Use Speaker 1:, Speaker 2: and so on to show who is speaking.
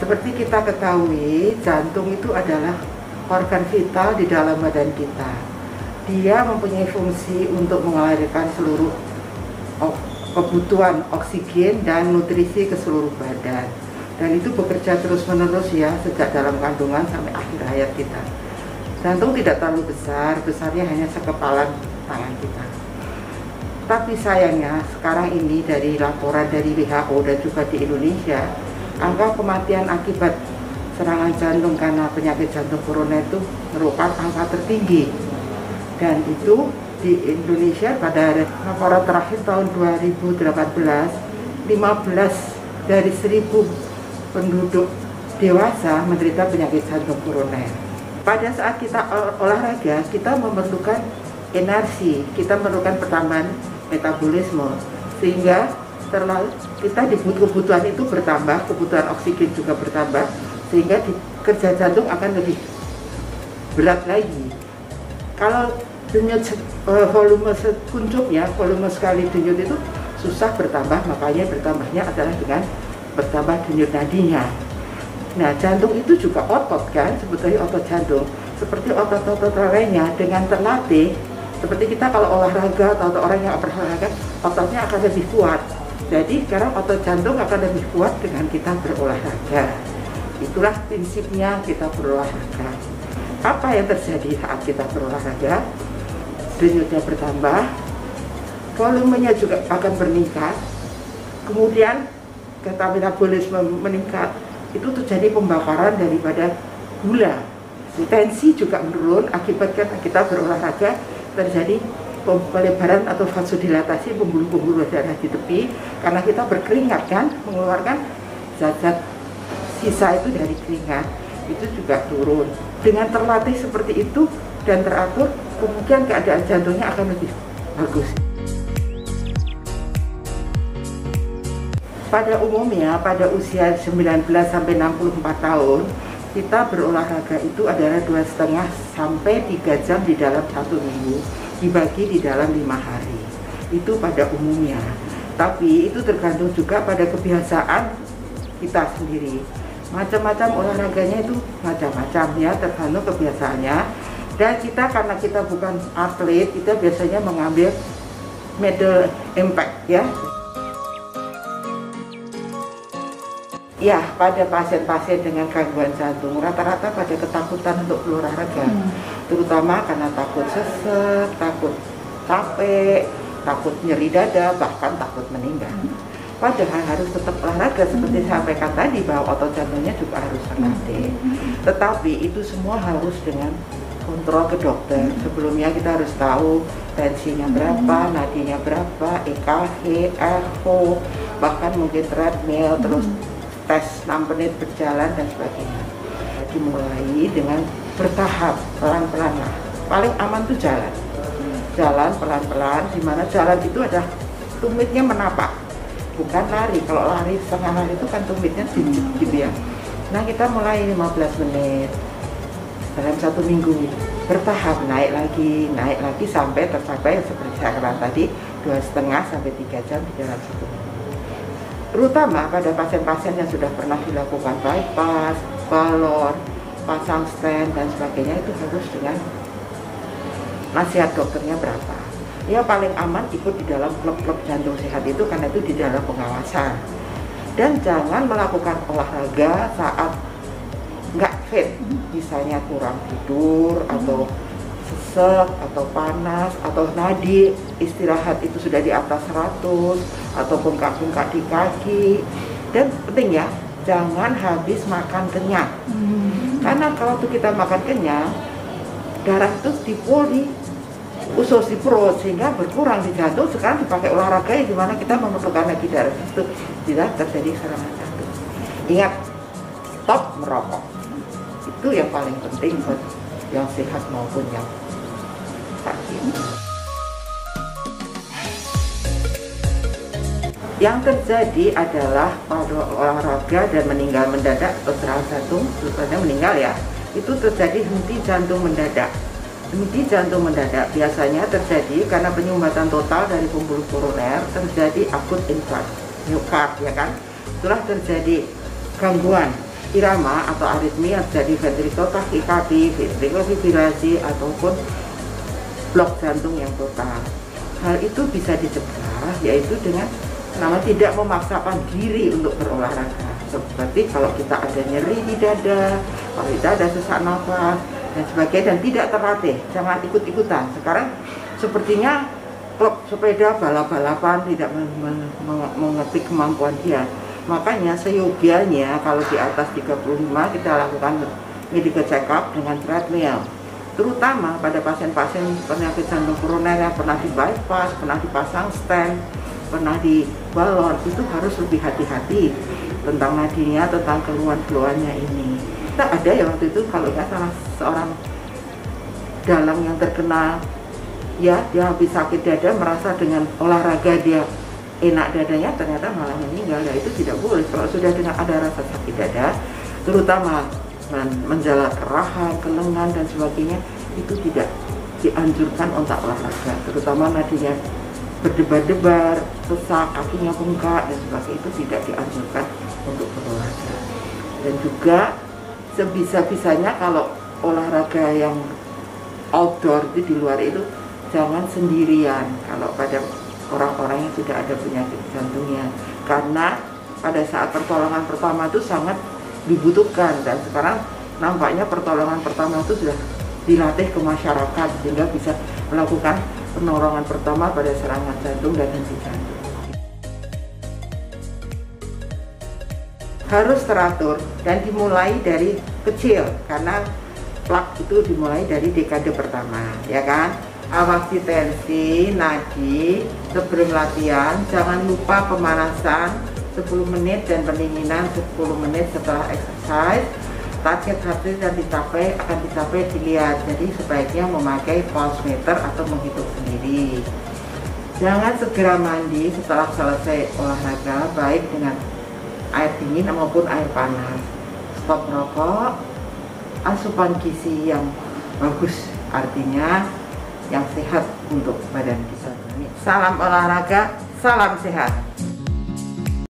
Speaker 1: Seperti kita ketahui, jantung itu adalah organ vital di dalam badan kita. Dia mempunyai fungsi untuk mengalirkan seluruh kebutuhan oksigen dan nutrisi ke seluruh badan. Dan itu bekerja terus-menerus ya, sejak dalam kandungan sampai akhir hayat kita. Jantung tidak terlalu besar, besarnya hanya sekepalan tangan kita. Tapi sayangnya sekarang ini dari laporan dari WHO dan juga di Indonesia, angka kematian akibat serangan jantung karena penyakit jantung koroner itu merupakan angka tertinggi. Dan itu di Indonesia pada laporan terakhir tahun 2018, 15 dari 1000 penduduk dewasa menderita penyakit jantung koroner. Pada saat kita olahraga, kita memerlukan energi, kita memerlukan pertambahan metabolisme, sehingga kita kebutuhan itu bertambah, kebutuhan oksigen juga bertambah, sehingga kerja jantung akan lebih berat lagi. Kalau denyut volume sekuncup volume sekali denyut itu susah bertambah, makanya bertambahnya adalah dengan bertambah denyut nadinya. Nah, jantung itu juga otot kan, sebetulnya otot jantung seperti otot-otot lainnya dengan terlatih. Seperti kita kalau olahraga atau orang yang berolahraga, ototnya akan lebih kuat. Jadi sekarang otot jantung akan lebih kuat dengan kita berolahraga. Itulah prinsipnya kita berolahraga. Apa yang terjadi saat kita berolahraga? Denyutnya bertambah, volumenya juga akan meningkat, kemudian kata metabolisme meningkat, itu terjadi pembakaran daripada gula. Tensi juga menurun akibat kita berolahraga, terjadi pelebaran atau vasodilatasi pembuluh-pembuluh darah di tepi karena kita berkeringat kan, mengeluarkan zat-zat sisa itu dari keringat, itu juga turun. Dengan terlatih seperti itu dan teratur, kemudian keadaan jantungnya akan lebih bagus. Pada umumnya pada usia 19 sampai 64 tahun, kita berolahraga itu adalah 2,5 sampai 3 jam di dalam 1 minggu, dibagi di dalam 5 hari. Itu pada umumnya. Tapi itu tergantung juga pada kebiasaan kita sendiri. Macam-macam olahraganya itu macam-macam ya, tergantung kebiasaannya. Dan kita karena kita bukan atlet, kita biasanya mengambil middle impact ya. Ya, pada pasien-pasien dengan gangguan jantung rata-rata pada ketakutan untuk berolahraga, terutama karena takut sesek, takut capek, takut nyeri dada, bahkan takut meninggal. Padahal harus tetap olahraga seperti saya sampaikan tadi bahwa otot jantungnya juga harus terlatih. Tetapi itu semua harus dengan kontrol ke dokter. Sebelumnya kita harus tahu tensinya berapa, nadinya berapa, EKG, echo, bahkan mungkin treadmill, terus tes 6 menit berjalan dan sebagainya. Dimulai dengan bertahap, pelan-pelan lah. Paling aman tuh jalan pelan-pelan, dimana jalan itu ada tumitnya menapak, bukan lari. Kalau lari setengah lari itu kan tumitnya sedikit gitu ya. Nah, kita mulai 15 menit dalam 1 minggu, bertahap naik lagi sampai tercapai seperti saya katakan tadi 2,5 sampai 3 jam di dalam 1 minggu. Terutama pada pasien-pasien yang sudah pernah dilakukan bypass, balon, pasang stent dan sebagainya, itu harus dengan nasihat dokternya berapa. Ya paling aman ikut di dalam klub-klub jantung sehat itu karena itu di dalam pengawasan. Dan jangan melakukan olahraga saat nggak fit, misalnya kurang tidur atau sesek atau panas atau nadi istirahat itu sudah di atas 100 atau bengkak-bengkak di kaki. Dan penting ya, jangan habis makan kenyang. Karena kalau tuh kita makan kenyang, darah itu dipoli usus di perut sehingga berkurang di jantung. Sekarang dipakai olahraga yang dimana kita memerlukan lagi darah itu, tidak terjadi serangan jantung. Ingat, stop merokok. Itu yang paling penting buat yang sehat maupun yang sakit. Yang terjadi adalah pada olahraga dan meninggal mendadak atau serangan jantung, terutama meninggal ya, itu terjadi henti jantung mendadak. Henti jantung mendadak biasanya terjadi karena penyumbatan total dari pembuluh koroner, terjadi akut infark, miokard ya kan. Itulah terjadi gangguan irama atau aritmia jadi ventrikel tachycardia, ventrikel fibrillasi ataupun blok jantung yang total. Hal itu bisa dicegah yaitu dengan tidak memaksakan diri untuk berolahraga. Seperti kalau kita ada nyeri di dada, kalau kita ada sesak nafas dan sebagainya, dan tidak terlatih, jangan ikut-ikutan. Sekarang sepertinya klub sepeda balap-balapan tidak mengerti kemampuan dia. Makanya seyogianya kalau di atas 35 kita lakukan medical check up dengan treadmill. Terutama pada pasien-pasien penyakit jantung koroner yang pernah di bypass, pernah dipasang stent, pernah di balon, itu harus lebih hati-hati tentang nadinya, tentang keluhan-keluhannya ini. Kita ada ya waktu itu kalau nggak salah seorang dalang yang terkenal, ya dia habis sakit dada, merasa dengan olahraga dia enak dadanya, ternyata malah meninggal. Ya itu tidak boleh. Kalau sudah dengan ada rasa sakit dada, terutama menjalar kerahan, kelengan dan sebagainya, itu tidak dianjurkan untuk olahraga, terutama nadinya berdebar-debar, sesak, kakinya bengkak dan sebagainya, itu tidak dianjurkan untuk berolahraga. Dan juga sebisa-bisanya kalau olahraga yang outdoor di luar itu jangan sendirian kalau pada orang-orang yang sudah ada penyakit jantungnya, karena pada saat pertolongan pertama itu sangat dibutuhkan, dan sekarang nampaknya pertolongan pertama itu sudah dilatih ke masyarakat sehingga bisa melakukan penolongan pertama pada serangan jantung dan henti jantung. Harus teratur dan dimulai dari kecil, karena plak itu dimulai dari dekade pertama, ya kan? Awasi tensi, nadi sebelum latihan, jangan lupa pemanasan 10 menit dan pendinginan 10 menit setelah exercise. Target heart rate yang akan dicapai dilihat, jadi sebaiknya memakai pulse meter atau menghitung sendiri. Jangan segera mandi setelah selesai olahraga, baik dengan air dingin maupun air panas. Stop merokok, asupan gizi yang bagus, artinya yang sehat untuk badan kita. Salam olahraga, salam sehat.